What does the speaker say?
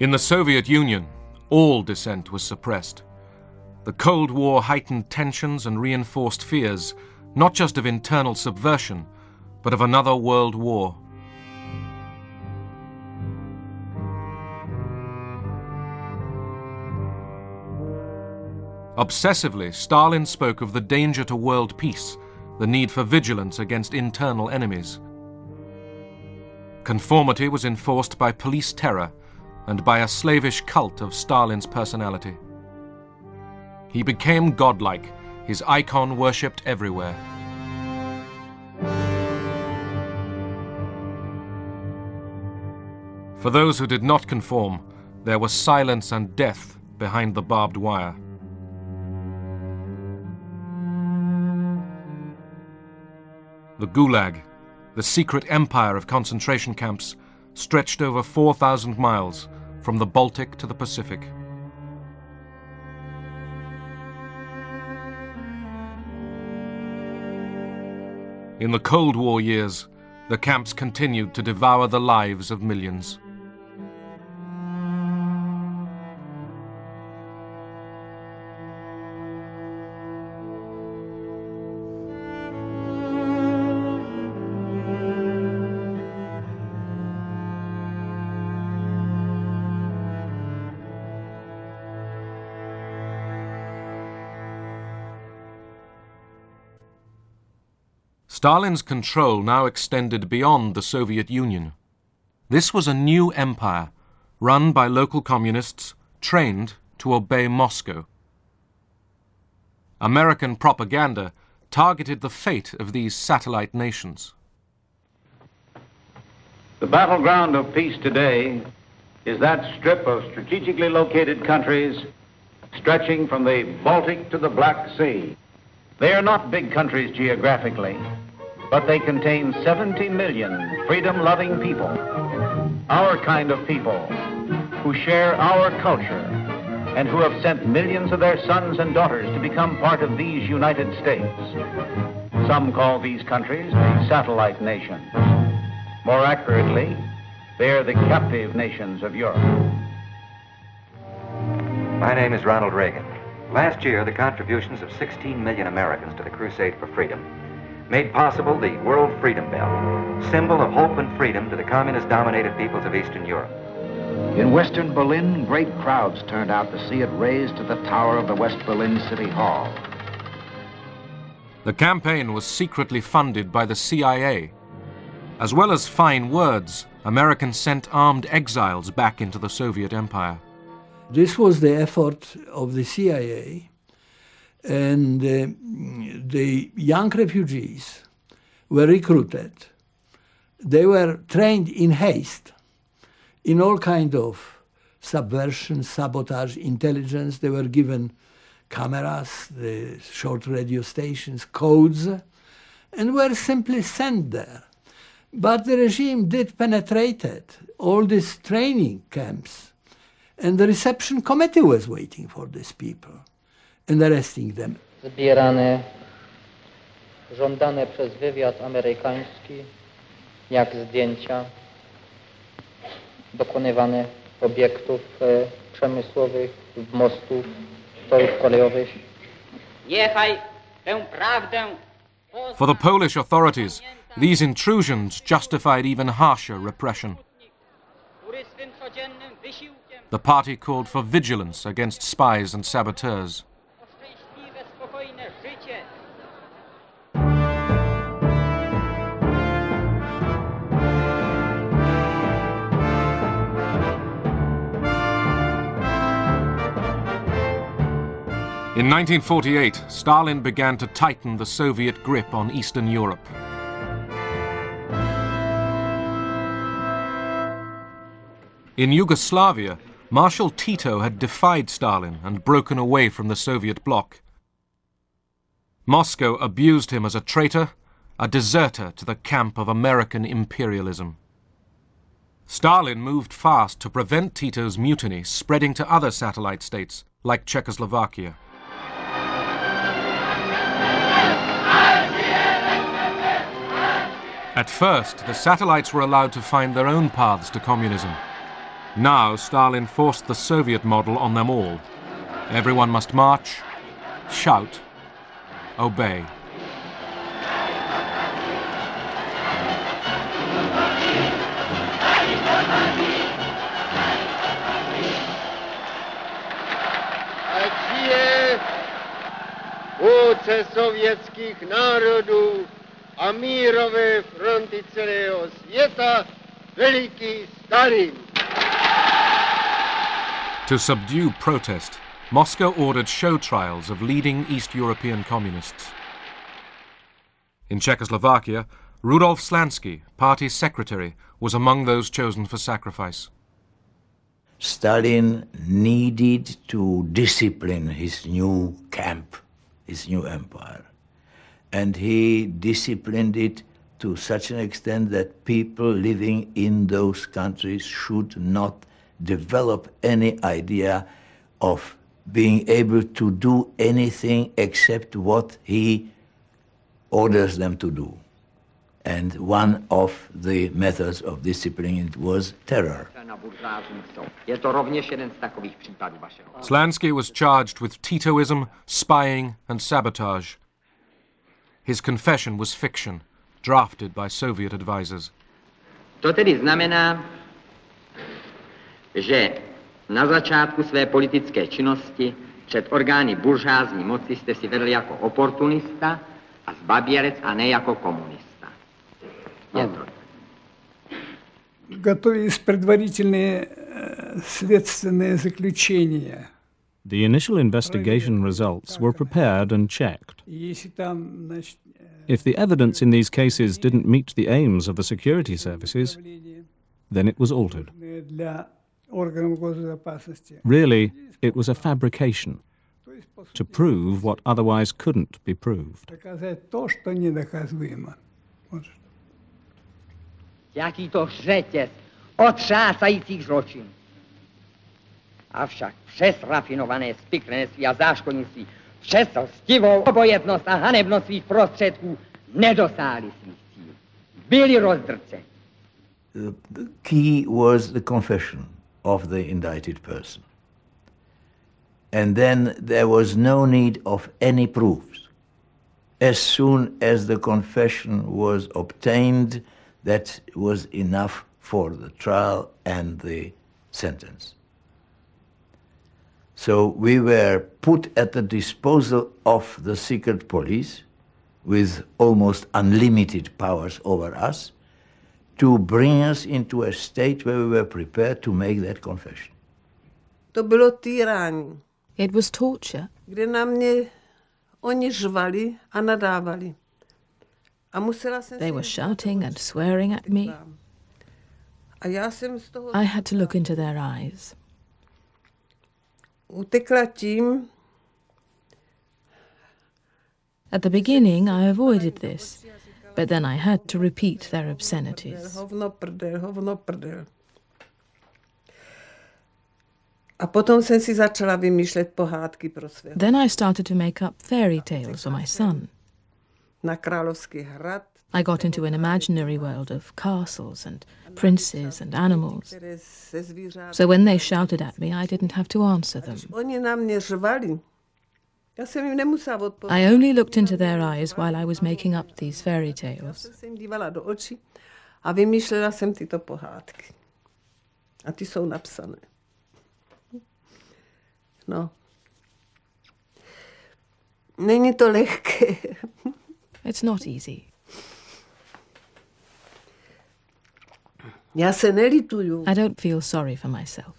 In the Soviet Union, all dissent was suppressed. The Cold War heightened tensions and reinforced fears, not just of internal subversion, but of another world war. Obsessively, Stalin spoke of the danger to world peace, the need for vigilance against internal enemies. Conformity was enforced by police terror and by a slavish cult of Stalin's personality. He became godlike, his icon worshipped everywhere. For those who did not conform, there was silence and death behind the barbed wire. The Gulag, the secret empire of concentration camps, stretched over 4,000 miles from the Baltic to the Pacific. In the Cold War years, the camps continued to devour the lives of millions. Stalin's control now extended beyond the Soviet Union. This was a new empire, run by local communists, trained to obey Moscow. American propaganda targeted the fate of these satellite nations. The battleground of peace today is that strip of strategically located countries stretching from the Baltic to the Black Sea. They are not big countries geographically, but they contain 70 million freedom-loving people, our kind of people, who share our culture and who have sent millions of their sons and daughters to become part of these United States. Some call these countries the satellite nations. More accurately, they are the captive nations of Europe. My name is Ronald Reagan. Last year, the contributions of 16 million Americans to the crusade for freedom made possible the World Freedom Bell, symbol of hope and freedom to the communist-dominated peoples of Eastern Europe. In Western Berlin, great crowds turned out to see it raised to the tower of the West Berlin City Hall. The campaign was secretly funded by the CIA. As well as fine words, Americans sent armed exiles back into the Soviet Empire. This was the effort of the CIA. And the young refugees were recruited. They were trained in haste, in all kind of subversion, sabotage, intelligence. They were given cameras, the short radio stations, codes, and were simply sent there. But the regime did penetrate all these training camps, and the reception committee was waiting for these people and arresting them. Zbierane, żądane przez wywiad amerykański, jak zdjęcia, dokonywane obiektów przemysłowych, mostów, torów kolejowych. Niechaj tę prawdę. For the Polish authorities, these intrusions justified even harsher repression. The party called for vigilance against spies and saboteurs. In 1948, Stalin began to tighten the Soviet grip on Eastern Europe. In Yugoslavia, Marshal Tito had defied Stalin and broken away from the Soviet bloc. Moscow abused him as a traitor, a deserter to the camp of American imperialism. Stalin moved fast to prevent Tito's mutiny spreading to other satellite states, like Czechoslovakia. At first, the satellites were allowed to find their own paths to communism. Now Stalin forced the Soviet model on them all. Everyone must march, shout, obey. Vůdce sovětských národů a mírové fronty celého světa, veliký Stalin. To subdue protest, Moscow ordered show trials of leading East European communists. In Czechoslovakia, Rudolf Slansky, party secretary, was among those chosen for sacrifice. Stalin needed to discipline his new camp, his new empire. And he disciplined it to such an extent that people living in those countries should not develop any idea of being able to do anything except what he orders them to do. And one of the methods of disciplining was terror. Slansky was charged with Titoism, spying, and sabotage. His confession was fiction, drafted by Soviet advisors. To tedy znamená, že na začátku své politické činnosti před orgány buržázní moci jste si vedl jako oportunista a zbabělec a ne jako komunista. Je to. Готовились предварительные следственные заключения. The initial investigation results were prepared and checked. If the evidence in these cases didn't meet the aims of the security services, then it was altered. Really, it was a fabrication to prove what otherwise couldn't be proved. Jaký to řetěz otřásajících zločinů. Avšak přes rafinované spiklenství a záškodnictví, přes lstivou obojetnost a hanebnost svých prostředků nedosáhli svých cílů. Byli rozdrceni. The key was the confession of the indicted person. And then there was no need of any proofs. As soon as the confession was obtained, that was enough for the trial and the sentence. So we were put at the disposal of the secret police with almost unlimited powers over us to bring us into a state where we were prepared to make that confession. To bylo týrání. It was torture. Kde na mě oni řvali a nadávali. They were shouting and swearing at me. I had to look into their eyes. At the beginning, I avoided this, but then I had to repeat their obscenities. Then I started to make up fairy tales for my son. I got into an imaginary world of castles and princes and animals. So when they shouted at me, I didn't have to answer them. I only looked into their eyes while I was making up these fairy tales. A vymýšlela jsem tyto pohádky. A ty jsou napsané. No. Není to lehké. It's not easy. Já se nelituju. I don't feel sorry for myself.